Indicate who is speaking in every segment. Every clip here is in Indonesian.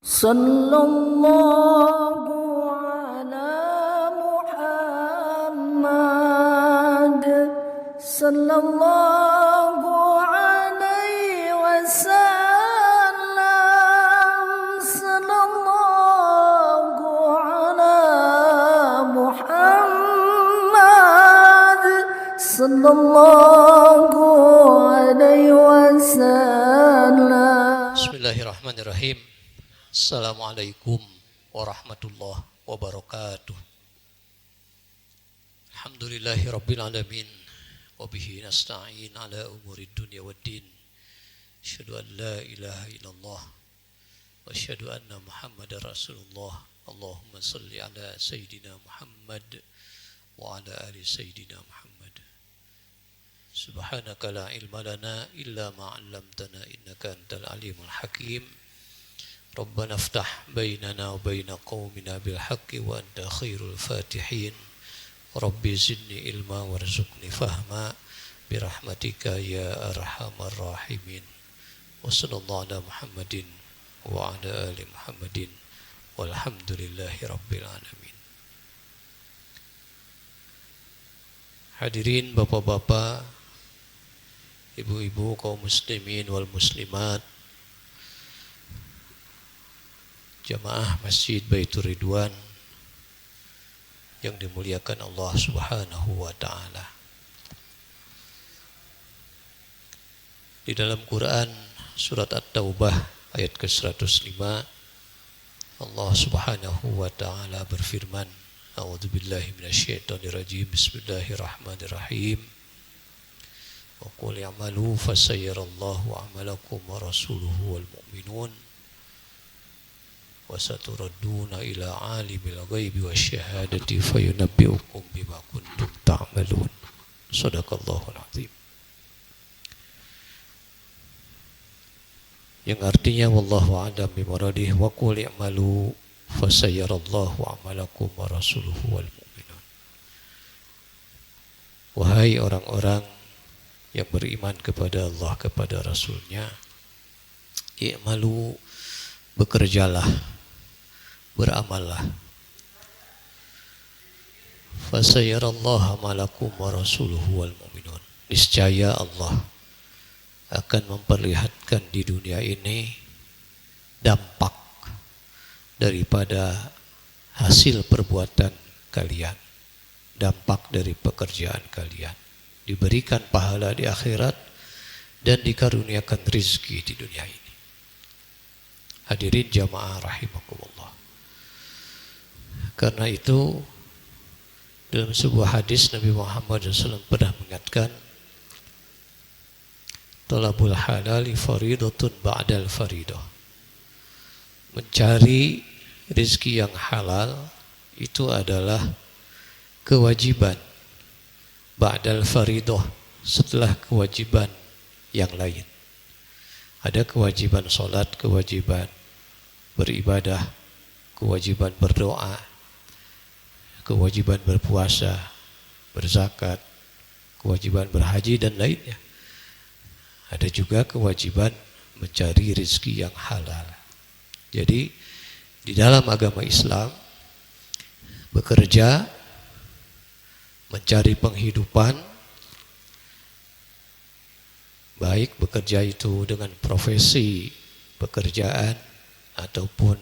Speaker 1: Sallallahu ala Muhammad sallallahu alaihi wasallam sallallahu ala Muhammad sallallahu alaihi wasallam.
Speaker 2: Bismillahirrahmanirrahim. Assalamualaikum warahmatullahi wabarakatuh. Alhamdulillahi rabbil alamin. Wabihi nasta'in ala umuri dunya waddin. Asyhadu an la ilaha illallah wa asyhadu anna Muhammadar Rasulullah. Allahumma salli ala Sayyidina Muhammad wa ala ali Sayyidina Muhammad. Subhanaka la ilma lana illa ma 'allamtana innaka antal alimul hakim. Rabbana iftah bainana wa baina qaumina bil haqqi wa anta khairul fatihin. Rabbi zidni ilma warzuqni fahma bi rahmatika ya arhamar rahimin. Wa sallallahu ala Muhammadin wa ala ali Muhammadin walhamdulillahi rabbil alamin. Hadirin bapak-bapak, ibu-ibu, kaum muslimin wal muslimat, jamaah Masjid Baitur Ridwan yang dimuliakan Allah Subhanahu wa taala. Di dalam Quran surat At-Taubah ayat ke-105, Allah Subhanahu wa taala berfirman, A'udzubillahi minasyaitonirrajim. Bismillahirrahmanirrahim. Wa qul i'malu fasayyarallahu 'amalakum wa rasuluhu wal mu'minun wa saturadduna ila 'alimil ghaibi wasyahadati fayunabbi'ukum bima kuntum ta'malun. Shadaqallahul azim. Yang artinya wallahu a'lam bimuradih. Wa qul i'malu fasayyarallahu 'amalakum wa rasuluhu wal mu'minun. Wahai orang-orang yang beriman kepada Allah, kepada Rasulnya, i'malu, bekerjalah, beramallah. Fasayyarallahu 'amalakum wa rasuluhu wal mu'minun. Niscaya Allah akan memperlihatkan di dunia ini dampak daripada hasil perbuatan kalian, dampak dari pekerjaan kalian. Diberikan pahala di akhirat dan dikaruniakan rizki di dunia ini. Hadirin jamaah rahimakumullah. Karena itu dalam sebuah hadis Nabi Muhammad SAW pernah mengingatkan, talabul halali faridatun ba'dal faridah. Mencari rizki yang halal itu adalah kewajiban ba'dal faridah, setelah kewajiban yang lain. Ada kewajiban sholat, kewajiban beribadah, kewajiban berdoa, kewajiban berpuasa, berzakat, kewajiban berhaji dan lainnya. Ada juga kewajiban mencari rezeki yang halal. Jadi di dalam agama Islam, bekerja, mencari penghidupan, baik bekerja itu dengan profesi pekerjaan ataupun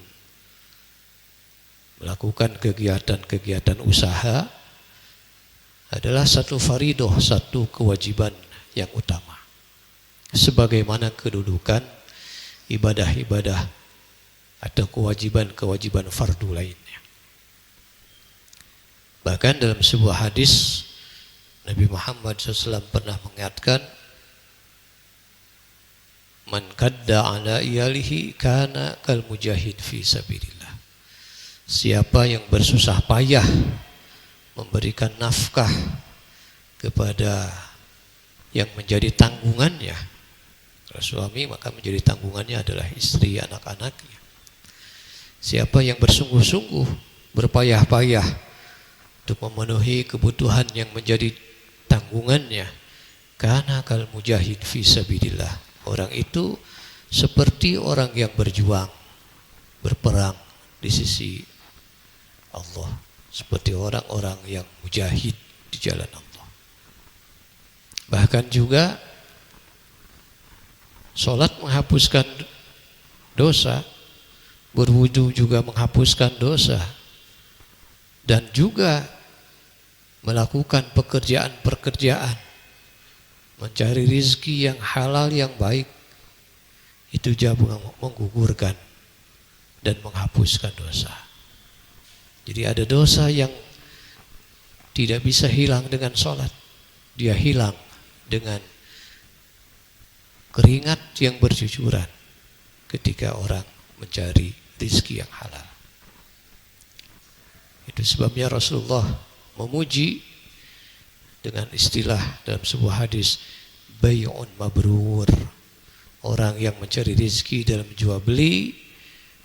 Speaker 2: melakukan kegiatan-kegiatan usaha, adalah satu faridah, satu kewajiban yang utama, sebagaimana kedudukan ibadah-ibadah atau kewajiban-kewajiban fardu lainnya. Bahkan dalam sebuah hadis Nabi Muhammad SAW pernah mengingatkan, man kadda ala iyalihi kana kal mujahid fi sabilillah. Siapa yang bersusah payah memberikan nafkah kepada yang menjadi tanggungannya, kalau suami maka menjadi tanggungannya adalah istri, anak-anaknya. Siapa yang bersungguh-sungguh, berpayah-payah untuk memenuhi kebutuhan yang menjadi tanggungannya, kana kal mujahid fi sabilillah. Orang itu seperti orang yang berjuang berperang di sisi Allah, seperti orang-orang yang mujahid di jalan Allah. Bahkan juga sholat menghapuskan dosa, berwudu juga menghapuskan dosa, dan juga melakukan pekerjaan-pekerjaan mencari rizki yang halal yang baik, itu juga menggugurkan dan menghapuskan dosa. Jadi ada dosa yang tidak bisa hilang dengan sholat, dia hilang dengan keringat yang bercucuran ketika orang mencari rizki yang halal. Itu sebabnya Rasulullah memuji dengan istilah dalam sebuah hadis, bay'un mabrur, orang yang mencari rizki dalam jual beli,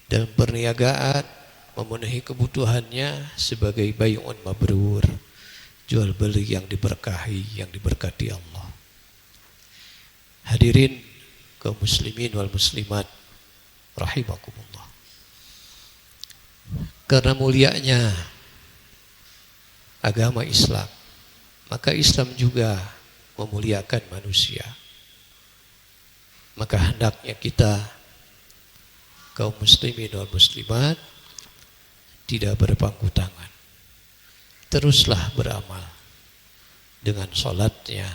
Speaker 2: dalam perniagaan, memenuhi kebutuhannya sebagai bay'un mabrur, jual beli yang diberkahi, yang diberkati Allah. Hadirin kaum muslimin wal muslimat rahimakumullah. Karena mulianya agama Islam, maka Islam juga memuliakan manusia. Maka hendaknya kita kaum muslimin wal muslimat tidak berpangku tangan. Teruslah beramal. Dengan sholatnya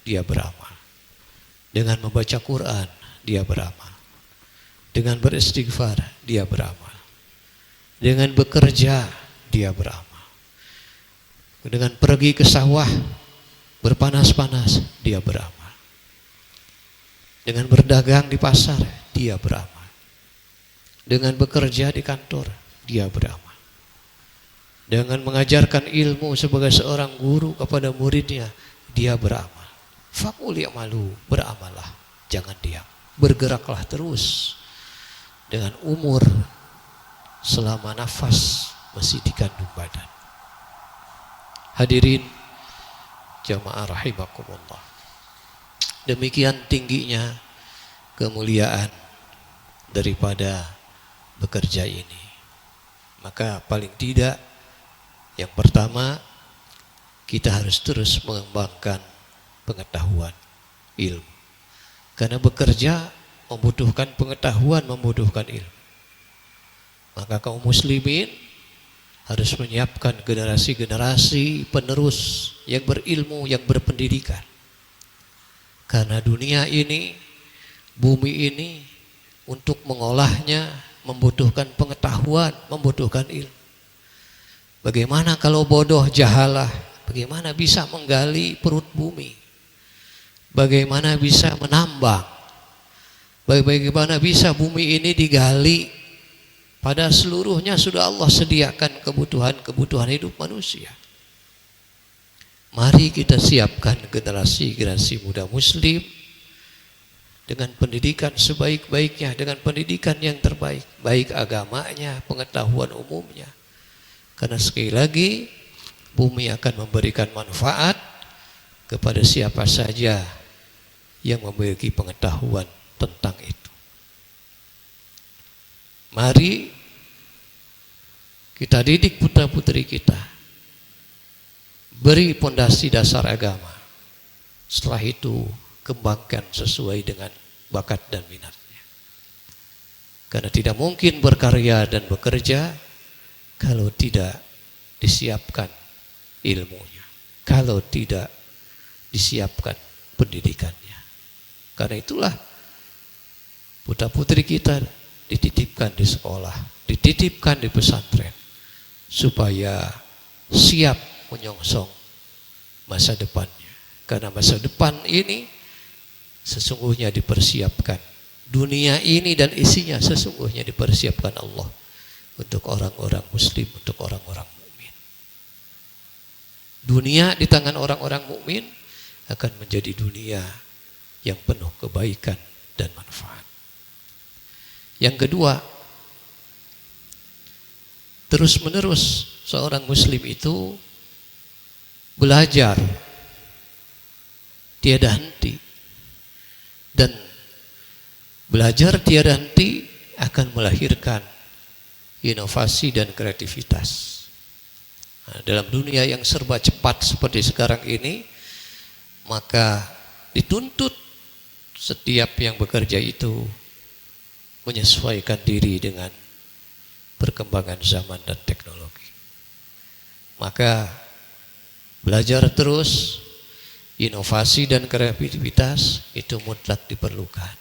Speaker 2: dia beramal, dengan membaca Quran dia beramal, dengan beristighfar dia beramal, dengan bekerja dia beramal, dengan pergi ke sawah berpanas-panas dia beramal, dengan berdagang di pasar dia beramal, dengan bekerja di kantor dia beramal, dengan mengajarkan ilmu sebagai seorang guru kepada muridnya dia beramal. Faqul ya'malu, beramallah, jangan diam, bergeraklah terus dengan umur selama nafas masih di kandung badan. Hadirin jamaah rahimakumullah, demikian tingginya kemuliaan daripada bekerja ini. Maka paling tidak, yang pertama, kita harus terus mengembangkan pengetahuan, ilmu. Karena bekerja membutuhkan pengetahuan, membutuhkan ilmu. Maka kaum muslimin harus menyiapkan generasi-generasi penerus yang berilmu, yang berpendidikan. Karena dunia ini, bumi ini, untuk mengolahnya membutuhkan pengetahuan, membutuhkan ilmu. Bagaimana kalau bodoh jahalah, bagaimana bisa menggali perut bumi? Bagaimana bisa menambang? Bagaimana bisa bumi ini digali? Pada seluruhnya sudah Allah sediakan kebutuhan hidup manusia. Mari kita siapkan generasi muda muslim dengan pendidikan sebaik-baiknya, dengan pendidikan yang terbaik, baik agamanya, pengetahuan umumnya. Karena sekali lagi, bumi akan memberikan manfaat kepada siapa saja yang memiliki pengetahuan tentang itu. Mari kita didik putra-putri kita, beri pondasi dasar agama. Setelah itu kembangkan sesuai dengan bakat dan minatnya. Karena tidak mungkin berkarya dan bekerja kalau tidak disiapkan ilmunya, kalau tidak disiapkan pendidikannya. Karena itulah putra-putri kita dititipkan di sekolah, dititipkan di pesantren, supaya siap menyongsong masa depannya. Karena masa depan ini sesungguhnya dipersiapkan, dunia ini dan isinya sesungguhnya dipersiapkan Allah untuk orang-orang muslim, untuk orang-orang mukmin. Dunia di tangan orang-orang mukmin akan menjadi dunia yang penuh kebaikan dan manfaat. Yang kedua, terus-menerus seorang muslim itu belajar tiada henti, dan belajar tiada henti akan melahirkan inovasi dan kreativitas. Nah, dalam dunia yang serba cepat seperti sekarang ini, maka dituntut setiap yang bekerja itu menyesuaikan diri dengan perkembangan zaman dan teknologi. Maka belajar terus, inovasi dan kreativitas itu mutlak diperlukan,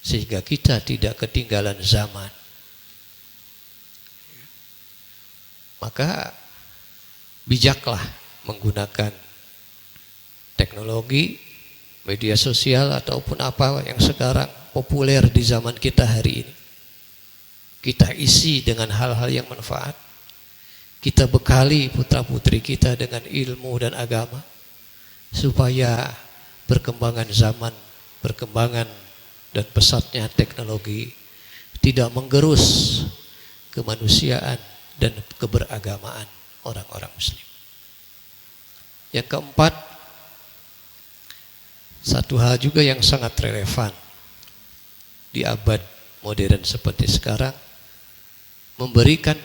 Speaker 2: sehingga kita tidak ketinggalan zaman. Maka bijaklah menggunakan teknologi, media sosial ataupun apa yang sekarang populer di zaman kita hari ini. Kita isi dengan hal-hal yang manfaat. Kita bekali putra-putri kita dengan ilmu dan agama, supaya perkembangan zaman, perkembangan dan pesatnya teknologi tidak menggerus kemanusiaan dan keberagamaan orang-orang muslim. Yang keempat, satu hal juga yang sangat relevan di abad modern seperti sekarang, memberikan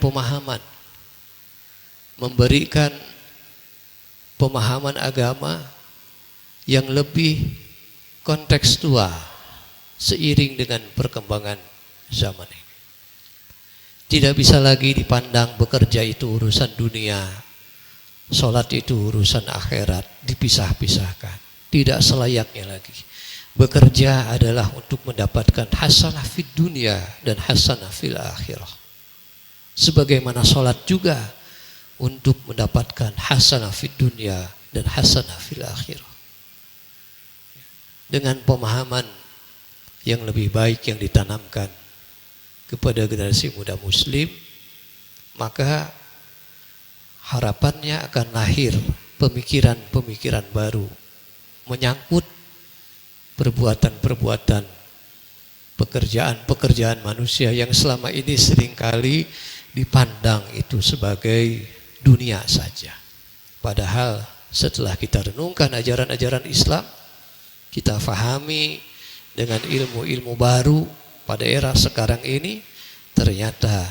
Speaker 2: pemahaman agama yang lebih kontekstual seiring dengan perkembangan zaman ini. Tidak bisa lagi dipandang bekerja itu urusan dunia, sholat itu urusan akhirat, dipisah-pisahkan. Tidak selayaknya lagi. Bekerja adalah untuk mendapatkan hasanah fid dunia dan hasanah fil akhirah. Sebagaimana sholat juga untuk mendapatkan hasanah fid dunia dan hasanah fil akhirah. Dengan pemahaman yang lebih baik yang ditanamkan kepada generasi muda muslim, maka harapannya akan lahir pemikiran-pemikiran baru menyangkut perbuatan-perbuatan, pekerjaan-pekerjaan manusia yang selama ini seringkali dipandang itu sebagai dunia saja. Padahal setelah kita renungkan ajaran-ajaran Islam, kita fahami dengan ilmu-ilmu baru pada era sekarang ini, ternyata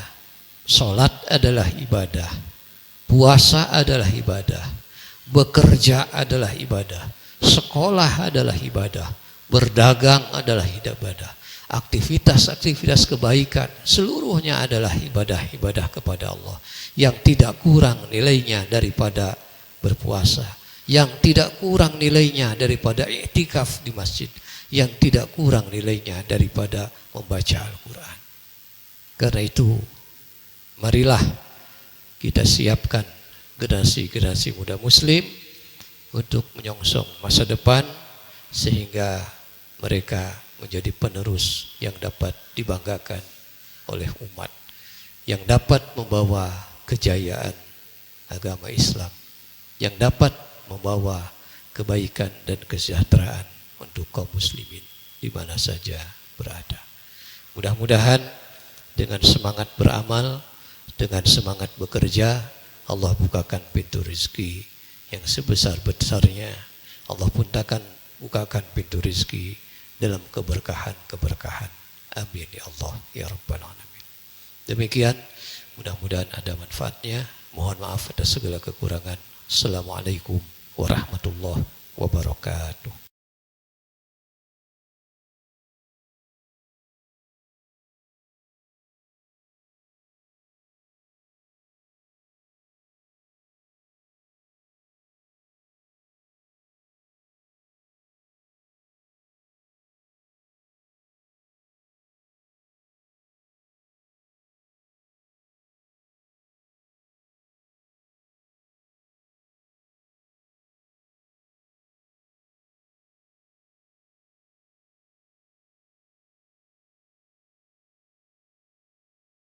Speaker 2: sholat adalah ibadah, puasa adalah ibadah, bekerja adalah ibadah, sekolah adalah ibadah, berdagang adalah ibadah, aktivitas-aktivitas kebaikan seluruhnya adalah ibadah-ibadah kepada Allah, yang tidak kurang nilainya daripada berpuasa, yang tidak kurang nilainya daripada iktikaf di masjid, yang tidak kurang nilainya daripada membaca Al-Quran. Karena itu, marilah kita siapkan generasi-generasi muda muslim untuk menyongsong masa depan, sehingga mereka menjadi penerus yang dapat dibanggakan oleh umat, yang dapat membawa kejayaan agama Islam, yang dapat membawa kebaikan dan kesejahteraan untuk kaum muslimin di mana saja berada. Mudah-mudahan dengan semangat beramal, dengan semangat bekerja, Allah bukakan pintu rezeki yang sebesar-besarnya. Allah pun akan bukakan pintu rezeki dalam keberkahan-keberkahan. Amin ya Allah ya Rabbal Alamin. Demikian, mudah-mudahan ada manfaatnya. Mohon maaf atas segala kekurangan. Assalamualaikum warahmatullahi wabarakatuh.